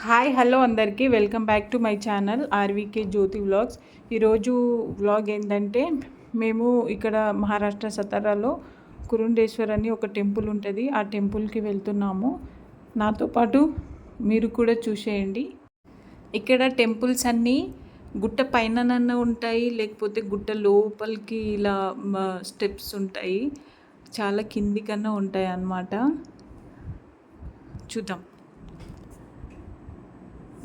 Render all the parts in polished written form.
Hi hello అందరికీ welcome back to my channel RVK Jyothi vlogs. ఈరోజు vlog ఏంటంటే మేము ఇక్కడ మహారాష్ట్ర సతారాలో కురుండేశ్వర్ అని ఒక టెంపుల్ ఉంటుంది. ఆ టెంపుల్కి వెళ్తున్నాము. నాతో పాటు మీరు కూడా చూసేయండి. ఇక్కడ టెంపుల్స్ అన్నీ గుట్ట పైన ఉంటాయి, లేకపోతే గుట్ట లోపలికి ఇలా స్టెప్స్ ఉంటాయి, చాలా కింది కన్నా ఉంటాయి అన్నమాట. చూద్దాం.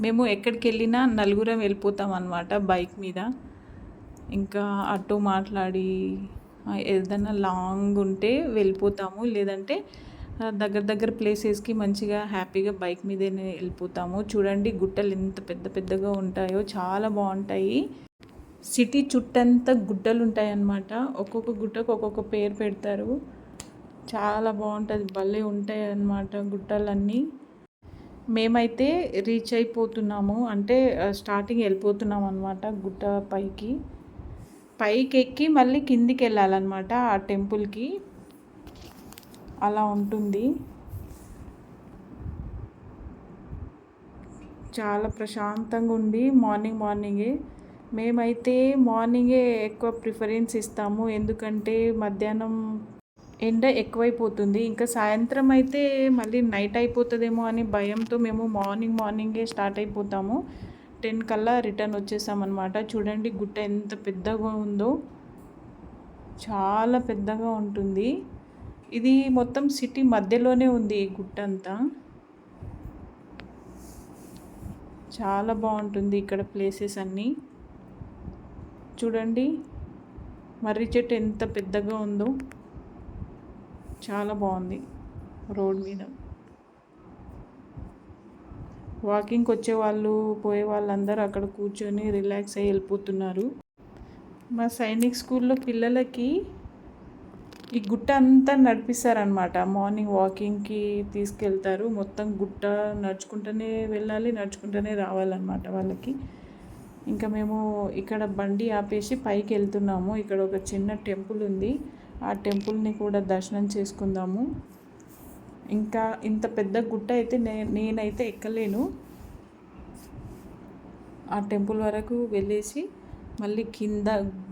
మేము ఎక్కడికి వెళ్ళినా నలుగురం వెళ్ళిపోతాం అన్నమాట బైక్ మీద. ఇంకా ఆటో మాట్లాడి ఏదైనా లాంగ్ ఉంటే వెళ్ళిపోతాము, లేదంటే దగ్గర దగ్గర ప్లేసెస్కి మంచిగా హ్యాపీగా బైక్ మీదనే వెళ్ళిపోతాము. చూడండి గుట్టలు ఎంత పెద్ద పెద్దగా ఉంటాయో, చాలా బాగుంటాయి. సిటీ చుట్టంతా గుట్టలు ఉంటాయి అన్నమాట. ఒక్కొక్క గుట్టకు ఒక్కొక్క పేరు పెడతారు. చాలా బాగుంటుంది, భలే ఉంటాయి అన్నమాట గుట్టలన్నీ. మేమైతే రీచ్ అయిపోతున్నాము, అంటే స్టార్టింగ్ వెళ్ళిపోతున్నాం అనమాట. గుట్ట పైకి ఎక్కి మళ్ళీ కిందికి వెళ్ళాలన్నమాట ఆ టెంపుల్కి. అలా ఉంటుంది. చాలా ప్రశాంతంగా ఉంది మార్నింగే. మేమైతే మార్నింగే ఎక్కువ ప్రిఫరెన్స్ ఇస్తాము, ఎందుకంటే మధ్యాహ్నం ఎండ ఎక్కువైపోతుంది. ఇంకా సాయంత్రం అయితే మళ్ళీ నైట్ అయిపోతుందేమో అని భయంతో మేము మార్నింగే స్టార్ట్ అయిపోతాము. 10 కల్లా రిటర్న్ వచ్చేసామన్నమాట. చూడండి గుట్ట ఎంత పెద్దగా ఉందో, చాలా పెద్దగా ఉంటుంది. ఇది మొత్తం సిటీ మధ్యలోనే ఉంది ఈ గుట్ట అంతా. చాలా బాగుంటుంది ఇక్కడ ప్లేసెస్ అన్నీ. చూడండి మర్రి చెట్టు ఎంత పెద్దగా ఉందో, చాలా బాగుంది. రోడ్ మీద వాకింగ్కి వచ్చే వాళ్ళు పోయే వాళ్ళందరూ అక్కడ కూర్చొని రిలాక్స్ అయ్యి వెళ్ళిపోతున్నారు. మా సైనిక్ స్కూల్లో పిల్లలకి ఈ గుట్ట అంతా నడిపిస్తారనమాట. మార్నింగ్ వాకింగ్కి తీసుకెళ్తారు. మొత్తం గుట్ట నడుచుకుంటూనే వెళ్ళాలి, నడుచుకుంటూనే రావాలన్నమాట వాళ్ళకి. ఇంకా మేము ఇక్కడ బండి ఆపేసి పైకి వెళ్తున్నాము. ఇక్కడ ఒక చిన్న టెంపుల్ ఉంది, ఆ టెంపుల్ని కూడా దర్శనం చేసుకుందాము. ఇంకా ఇంత పెద్ద గుట్ట అయితే నేనైతే ఎక్కలేను. ఆ టెంపుల్ వరకు వెళ్ళేసి మళ్ళీ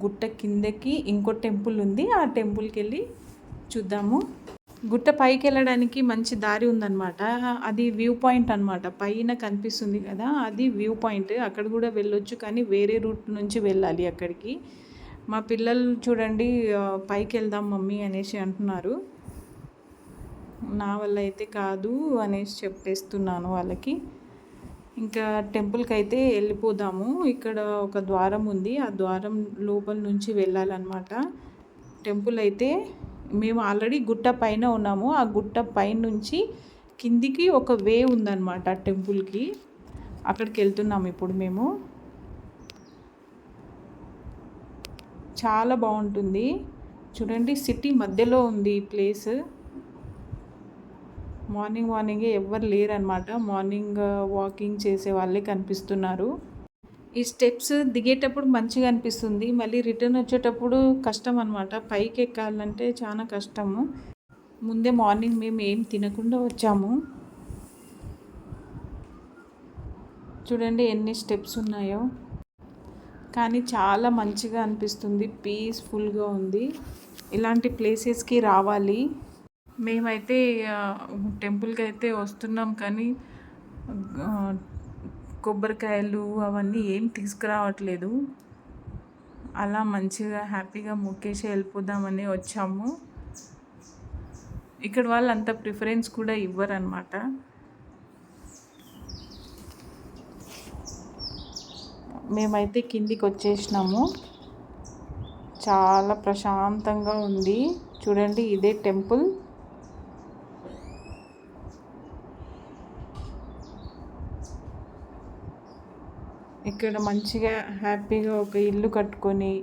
గుట్ట కిందకి ఇంకో టెంపుల్ ఉంది, ఆ టెంపుల్కి వెళ్ళి చూద్దాము. గుట్ట పైకి వెళ్ళడానికి మంచి దారి ఉందన్నమాట. అది వ్యూ పాయింట్ అనమాట. పైన కనిపిస్తుంది కదా, అది వ్యూ పాయింట్. అక్కడ కూడా వెళ్ళొచ్చు, కానీ వేరే రూట్ నుంచి వెళ్ళాలి అక్కడికి. మా పిల్లలు చూడండి పైకి వెళ్దాం మమ్మీ అనేసి అంటున్నారు. నా వల్ల అయితే కాదు అనేసి చెప్పేస్తున్నాను వాళ్ళకి. ఇంకా టెంపుల్కి అయితే వెళ్ళిపోదాము. ఇక్కడ ఒక ద్వారం ఉంది, ఆ ద్వారం లోపల నుంచి వెళ్ళాలన్నమాట. టెంపుల్ అయితే మేము ఆల్రెడీ గుట్ట పైన ఉన్నాము. ఆ గుట్ట పైన నుంచి కిందికి ఒక వే ఉందన్నమాట టెంపుల్కి. అక్కడికి వెళ్తున్నాము ఇప్పుడు మేము. చాలా బాగుంటుంది. చూడండి సిటీ మధ్యలో ఉంది ఈ ప్లేస్. మార్నింగే ఎవ్వరు లేరనమాట. మార్నింగ్ వాకింగ్ చేసే వాళ్ళే కనిపిస్తున్నారు. ఈ స్టెప్స్ దిగేటప్పుడు మంచిగా అనిపిస్తుంది, మళ్ళీ రిటర్న్ వచ్చేటప్పుడు కష్టం అనమాట. పైకి ఎక్కాలంటే చాలా కష్టము. ముందే మార్నింగ్ మేము ఏం తినకుండా వచ్చాము. చూడండి ఎన్ని స్టెప్స్ ఉన్నాయో, కానీ చాలా మంచిగా అనిపిస్తుంది, పీస్ఫుల్గా ఉంది. ఇలాంటి ప్లేసెస్కి రావాలి. మేమైతే టెంపుల్కి అయితే వస్తున్నాం, కానీ కొబ్బరికాయలు అవన్నీ ఏం తీసుకురావట్లేదు. అలా మంచిగా హ్యాపీగా మొక్కేసి వెళ్ళిపోదామని వచ్చాము. ఇక్కడ వాళ్ళు అంత ప్రిఫరెన్స్ కూడా ఇవ్వరన్నమాట. మేమైతే కిందికి వచ్చేసినాము. చాలా ప్రశాంతంగా ఉంది. చూడండి ఇదే టెంపుల్. ఇక్కడ మంచిగా హ్యాపీగా ఒక ఇల్లు కట్టుకొని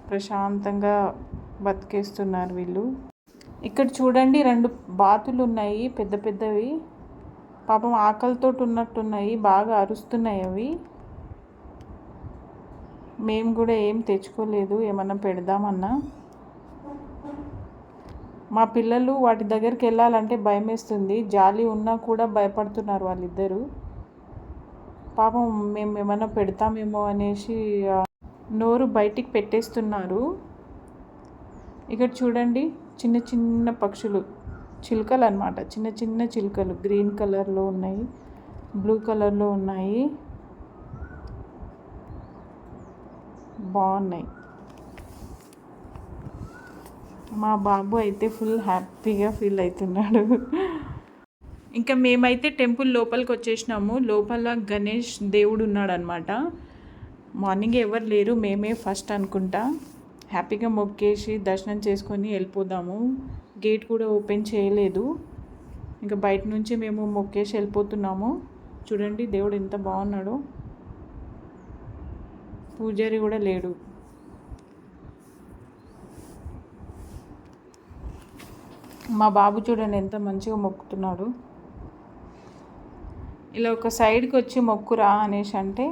ప్రశాంతంగా బతికేస్తున్నారు వీళ్ళు. ఇక్కడ చూడండి 2 బాతులు ఉన్నాయి, పెద్ద పెద్దవి. పాపం ఆకలితో ఉన్నట్టున్నాయి, బాగా అరుస్తున్నాయి అవి. మేము కూడా ఏం తెచ్చుకోలేదు, ఏమన్నా పెడదామన్నా. మా పిల్లలు వాటి దగ్గరికి వెళ్ళాలంటే భయం వేస్తుంది. జాలి ఉన్నా కూడా భయపడుతున్నారు వాళ్ళిద్దరూ. పాపం మేము ఏమైనా పెడతామేమో అనేసి నోరు బయటికి పెట్టేస్తున్నారు. ఇక్కడ చూడండి చిన్న చిన్న పక్షులు, చిలుకలు అన్నమాట. చిన్న చిన్న చిలుకలు గ్రీన్ కలర్లో ఉన్నాయి, బ్లూ కలర్లో ఉన్నాయి, బాగున్నాయి. మా బాబు అయితే ఫుల్ హ్యాపీగా ఫీల్ అవుతున్నాడు. ఇంకా మేమైతే టెంపుల్ లోపలికి వచ్చేసినాము. లోపల గణేష్ దేవుడు ఉన్నాడు అనమాట. మార్నింగ్ ఎవరు లేరు, మేమే ఫస్ట్ అనుకుంటా. హ్యాపీగా మొక్కేసి దర్శనం చేసుకొని వెళ్ళిపోదాము. గేట్ కూడా ఓపెన్ చేయలేదు. ఇంకా బయట నుంచి మేము మొక్కేసి వెళ్ళిపోతున్నాము. చూడండి దేవుడు ఎంత బాగున్నాడో. పూజారి కూడా లేడు. మా బాబు చూడండి ఎంత మంచిగా మొక్కుతున్నాడు. ఇలా ఒక సైడ్కి వచ్చి మొక్కురా అనేసి అంటే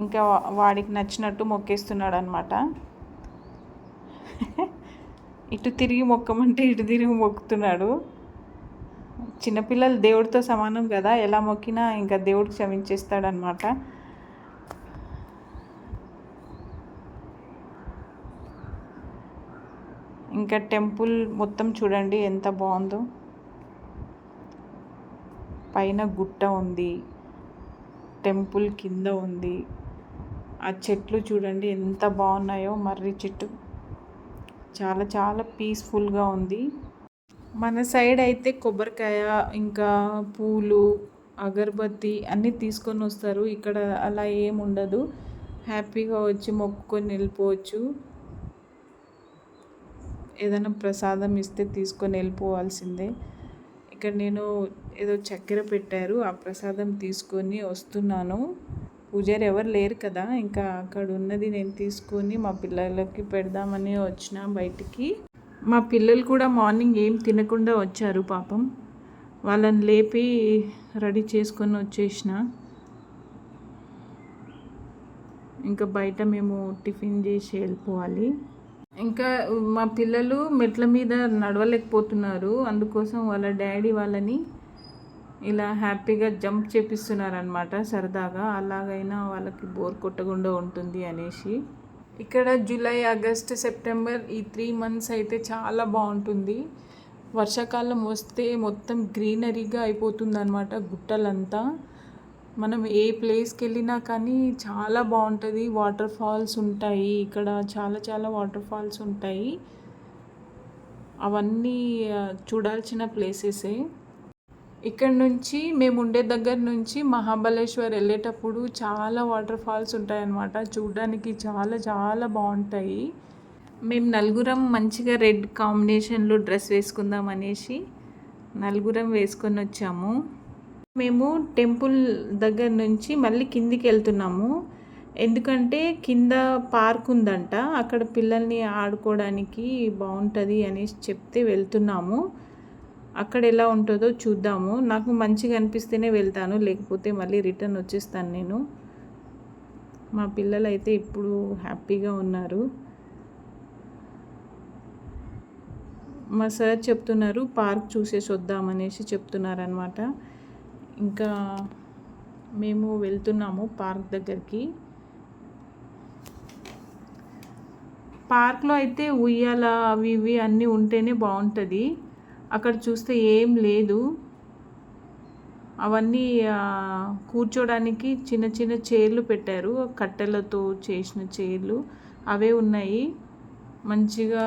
ఇంకా వాడికి నచ్చినట్టు మొక్కేస్తున్నాడు అనమాట. ఇటు తిరిగి మొక్కమంటే ఇటు తిరిగి మొక్కుతున్నాడు. చిన్నపిల్లలు దేవుడితో సమానం కదా, ఎలా మొక్కినా ఇంకా దేవుడు క్షమించేస్తాడనమాట. ఇంకా టెంపుల్ మొత్తం చూడండి ఎంత బాగుందో. పైన గుట్ట ఉంది, టెంపుల్ కింద ఉంది. ఆ చెట్లు చూడండి ఎంత బాగున్నాయో. మర్రి చెట్టు చాలా చాలా పీస్ఫుల్గా ఉంది. మన సైడ్ అయితే కొబ్బరికాయ ఇంకా పూలు అగరబత్తి అన్నీ తీసుకొని వస్తారు. ఇక్కడ అలా ఏముండదు. హ్యాపీగా వచ్చి మొక్కుకొని వెళ్ళిపోవచ్చు. ఏదైనా ప్రసాదం ఇస్తే తీసుకొని వెళ్ళిపోవాల్సిందే. ఇక్కడ నేను ఏదో చక్కెర పెట్టారు, ఆ ప్రసాదం తీసుకొని వస్తున్నాను. పూజారి ఎవరు లేరు కదా, ఇంకా అక్కడ ఉన్నది నేను తీసుకొని మా పిల్లలకి పెడదామని వచ్చిన బయటికి. మా పిల్లలు కూడా మార్నింగ్ ఏం తినకుండా వచ్చారు పాపం. వాళ్ళని లేపి రెడీ చేసుకొని వచ్చేసిన. ఇంకా బయట మేము టిఫిన్ చేసి వెళ్ళిపోవాలి. ఇంకా మా పిల్లలు మెట్ల మీద నడవలేకపోతున్నారు. అందుకోసం వాళ్ళ డాడీ వాళ్ళని ఇలా హ్యాపీగా జంప్ చేపిస్తున్నారనమాట సరదాగా. అలాగైనా వాళ్ళకి బోర్ కొట్టకుండా ఉంటుంది అనేసి. ఇక్కడ జూలై, ఆగస్ట్, సెప్టెంబర్ ఈ 3 months అయితే చాలా బాగుంటుంది. వర్షాకాలం వస్తే మొత్తం గ్రీనరీగా అయిపోతుంది అనమాట గుట్టలంతా. మనం ఏ ప్లేస్కి వెళ్ళినా కానీ చాలా బాగుంటుంది. వాటర్ ఫాల్స్ ఉంటాయి ఇక్కడ, చాలా చాలా వాటర్ ఫాల్స్ ఉంటాయి. అవన్నీ చూడాల్సిన ప్లేసెసే. ఇక్కడ నుంచి మేము ఉండే దగ్గర నుంచి మహాబలేశ్వర్ వెళ్ళేటప్పుడు చాలా వాటర్ ఫాల్స్ ఉంటాయన్నమాట. చూడడానికి చాలా చాలా బాగుంటాయి. మేము నలుగురం మంచిగా రెడ్ కాంబినేషన్లో డ్రెస్ వేసుకుందాం అనేసి నలుగురం వేసుకొని వచ్చాము. మేము టెంపుల్ దగ్గర నుంచి మళ్ళీ కిందికి వెళ్తున్నాము. ఎందుకంటే కింద పార్క్ ఉందంట, అక్కడ పిల్లల్ని ఆడుకోవడానికి బాగుంటుంది అనేసి చెప్తే వెళ్తున్నాము. అక్కడ ఎలా ఉంటుందో చూద్దాము. నాకు మంచిగా అనిపిస్తేనే వెళ్తాను, లేకపోతే మళ్ళీ రిటర్న్ వచ్చేస్తాను నేను. మా పిల్లలు అయితే ఇప్పుడు హ్యాపీగా ఉన్నారు. మా సార్ చెప్తున్నారు పార్క్ చూసేసి వద్దామనేసి చెప్తున్నారనమాట. ఇంకా మేము వెళ్తున్నాము పార్క్ దగ్గరికి. పార్క్లో అయితే ఉయ్యాల అవి ఇవి అన్నీ ఉంటేనే బాగుంటుంది. అక్కడ చూస్తే ఏం లేదు. అవన్నీ కూర్చోడానికి చిన్న చిన్న చైర్లు పెట్టారు, కట్టెలతో చేసిన చైర్లు అవే ఉన్నాయి. మంచిగా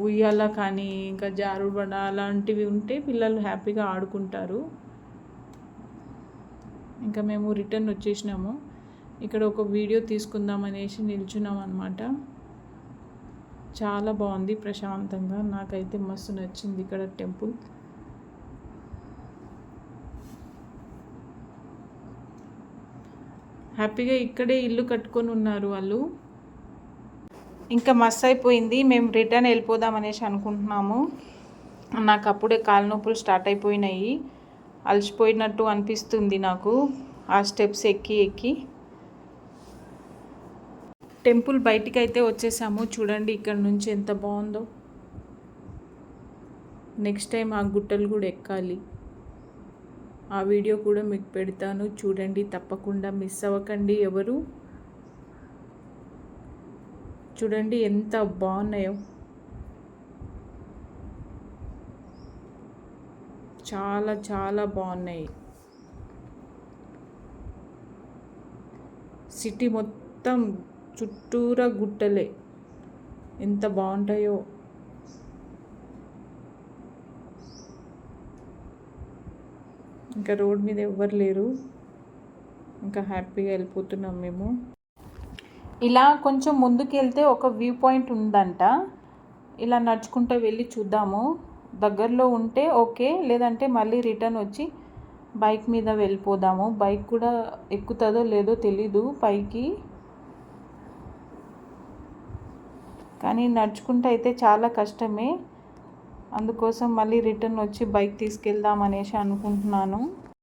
ఉయ్యాల కానీ ఇంకా జారుబడ అలాంటివి ఉంటే పిల్లలు హ్యాపీగా ఆడుకుంటారు. ఇంకా మేము రిటర్న్ వచ్చేసినాము. ఇక్కడ ఒక వీడియో తీసుకుందాం అనేసి నిల్చున్నాం అనమాట. చాలా బాగుంది ప్రశాంతంగా. నాకైతే మస్తు నచ్చింది ఇక్కడ టెంపుల్. హ్యాపీగా ఇక్కడే ఇల్లు కట్టుకొని ఉన్నారు వాళ్ళు. ఇంకా మస్తు అయిపోయింది. మేము రిటర్న్ వెళ్ళిపోదాం అనేసి అనుకుంటున్నాము. నాకు అప్పుడే కాళ్ళ నొప్పులు స్టార్ట్ అయిపోయినాయి. అలసిపోయినట్టు అనిపిస్తుంది నాకు ఆ స్టెప్స్ ఎక్కి ఎక్కి. టెంపుల్ బయటికి అయితే వచ్చేసాము. చూడండి ఇక్కడ నుంచి ఎంత బాగుందో. నెక్స్ట్ టైం ఆ గుట్టలు కూడా ఎక్కాలి. ఆ వీడియో కూడా మీకు పెడతాను, చూడండి, తప్పకుండా మిస్ అవ్వకండి ఎవరు. చూడండి ఎంత బాగున్నాయో, చాలా చాలా బాగున్నాయి. సిటీ మొత్తం చుట్టూరా గుట్టలే, ఎంత బాగుంటాయో. ఇంకా రోడ్ మీద ఎవ్వరు లేరు, ఇంకా హ్యాపీగా వెళ్ళిపోతున్నాం మేము. ఇలా కొంచెం ముందుకు వెళ్తే ఒక వ్యూ పాయింట్ ఉందంట, ఇలా నడుచుకుంటూ వెళ్ళి చూద్దాము. దగ్గరలో ఉంటే ఓకే, లేదంటే మళ్ళీ రిటర్న్ వచ్చి బైక్ మీద వెళ్ళిపోదాము. బైక్ కూడా ఎక్కుతుందో లేదో తెలీదు పైకి, కానీ నడుచుకుంటూ అయితే చాలా కష్టమే. అందుకోసం మళ్ళీ రిటర్న్ వచ్చి బైక్ తీసుకెళ్దాం అనేసి అనుకుంటున్నాను.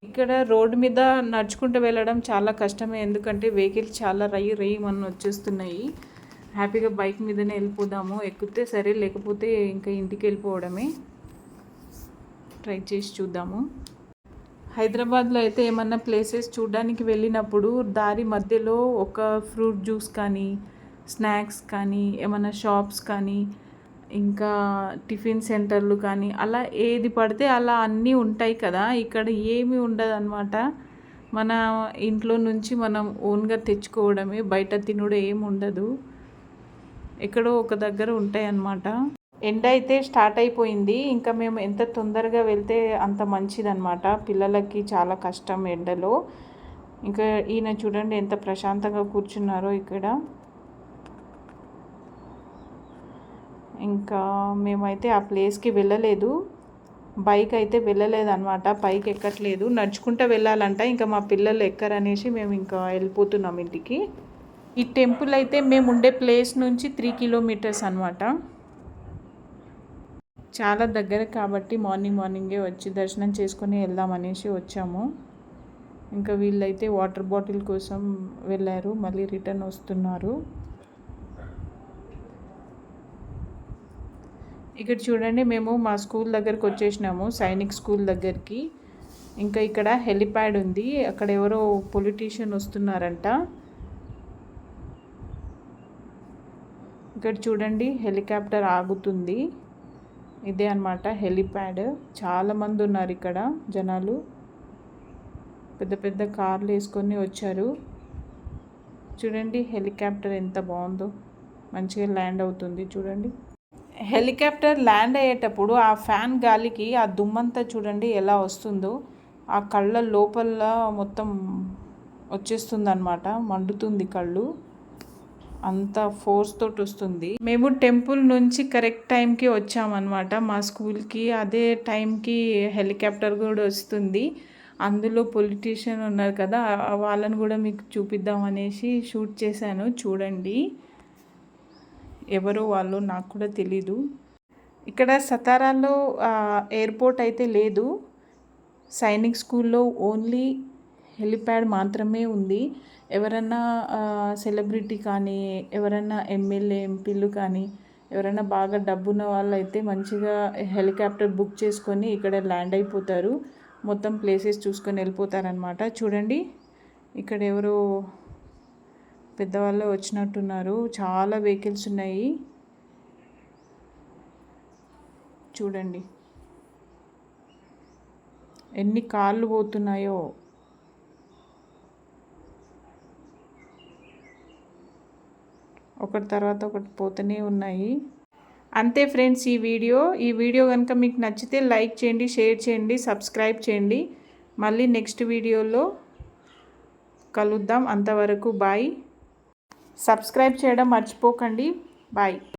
ఇక్కడ రోడ్డు మీద నడుచుకుంటూ వెళ్ళడం చాలా కష్టమే, ఎందుకంటే వెహికల్స్ చాలా రయ్యి మన వచ్చేస్తున్నాయి. హ్యాపీగా బైక్ మీదనే వెళ్ళిపోదాము, ఎక్కితే సరే, లేకపోతే ఇంకా ఇంటికి వెళ్ళిపోవడమే. ట్రై చేసి చూద్దాము. హైదరాబాద్లో అయితే ఏమన్నా ప్లేసెస్ చూడడానికి వెళ్ళినప్పుడు దారి మధ్యలో ఒక ఫ్రూట్ జ్యూస్ కానీ, స్నాక్స్ కానీ, ఏమన్నా షాప్స్ కానీ, ఇంకా టిఫిన్ సెంటర్లు కానీ, అలా ఏది పడితే అలా అన్నీ ఉంటాయి కదా. ఇక్కడ ఏమీ ఉండదు అన్నమాట. మన ఇంట్లో నుంచి మనం ఓన్గా తెచ్చుకోవడమే, బయట తినడం ఏమి ఉండదు. ఎక్కడో ఒక దగ్గర ఉంటాయి అన్నమాట. ఎండ అయితే స్టార్ట్ అయిపోయింది, ఇంకా మేము ఎంత తొందరగా వెళ్తే అంత మంచిదన్నమాట. పిల్లలకి చాలా కష్టం ఎండలో. ఇంకా ఈయన చూడండి ఎంత ప్రశాంతంగా కూర్చున్నారో ఇక్కడ. ఇంకా మేమైతే ఆ ప్లేస్కి వెళ్ళలేదు, బైక్ అయితే వెళ్ళలేదు అనమాట, పైకి ఎక్కట్లేదు, నడుచుకుంటూ వెళ్ళాలంట. ఇంకా మా పిల్లలు ఎక్కరనేసి మేము ఇంకా వెళ్ళిపోతున్నాం ఇంటికి. ఈ టెంపుల్ అయితే మేము ఉండే ప్లేస్ నుంచి 3 కిలోమీటర్స్ అనమాట. చాలా దగ్గర కాబట్టి మార్నింగే వచ్చి దర్శనం చేసుకొని వెళ్దామనేసి వచ్చాము. ఇంకా వీళ్ళైతే వాటర్ బాటిల్ కోసం వెళ్ళారు, మళ్ళీ రిటర్న్ వస్తున్నారు. ఇక్కడ చూడండి, మేము మా స్కూల్ దగ్గరికి వచ్చేసినాము, సైనిక్ స్కూల్ దగ్గరికి. ఇంకా ఇక్కడ హెలిప్యాడ్ ఉంది, అక్కడ ఎవరో పొలిటీషియన్ వస్తున్నారంట. ఇక్కడ చూడండి హెలికాప్టర్ ఆగుతుంది, ఇదే అన్నమాట హెలిప్యాడ్. చాలామంది ఉన్నారు ఇక్కడ జనాలు, పెద్ద పెద్ద కార్లు వేసుకొని వచ్చారు. చూడండి హెలికాప్టర్ ఎంత బాగుందో, మంచిగా ల్యాండ్ అవుతుంది చూడండి. హెలికాప్టర్ ల్యాండ్ అయ్యేటప్పుడు ఆ ఫ్యాన్ గాలికి ఆ దుమ్మంతా చూడండి ఎలా వస్తుందో, ఆ కళ్ళ లోపల మొత్తం వచ్చేస్తుంది అన్నమాట, మండుతుంది కళ్ళు, అంత ఫోర్స్ తోటి వస్తుంది. మేము టెంపుల్ నుంచి కరెక్ట్ టైంకి వచ్చామన్నమాట మా స్కూల్కి. అదే టైంకి హెలికాప్టర్ కూడా వస్తుంది. అందులో పొలిటీషియన్ ఉన్నారు కదా, వాళ్ళని కూడా మీకు చూపిద్దాం అనేసి షూట్ చేశాను. చూడండి ఎవరో వాళ్ళు, నాకు కూడా తెలీదు. ఇక్కడ సతారాలో ఎయిర్పోర్ట్ అయితే లేదు, సైనిక్ స్కూల్లో ఓన్లీ హెలిప్యాడ్ మాత్రమే ఉంది. ఎవరన్నా సెలబ్రిటీ కానీ, ఎవరన్నా ఎమ్మెల్యే ఎంపీలు కానీ, ఎవరైనా బాగా డబ్బున్న వాళ్ళు అయితే మంచిగా హెలికాప్టర్ బుక్ చేసుకొని ఇక్కడ ల్యాండ్ అయిపోతారు, మొత్తం ప్లేసెస్ చూసుకొని వెళ్ళిపోతారనమాట. చూడండి ఇక్కడ ఎవరో పెద్దవాళ్ళు వచ్చినట్టున్నారు, చాలా వెహికల్స్ ఉన్నాయి చూడండి, ఎన్ని కార్లు పోతున్నాయో. ఒకటి తర్వాత ఒకటి పోతూనే ఉన్నాయి. అంతే ఫ్రెండ్స్ ఈ వీడియో కనుక మీకు నచ్చితే లైక్ చేయండి, షేర్ చేయండి, సబ్స్క్రైబ్ చేయండి. మళ్ళీ నెక్స్ట్ వీడియోలో కలుద్దాం, అంతవరకు బాయ్. సబ్స్క్రైబ్ చేయడం మర్చిపోకండి. బాయ్.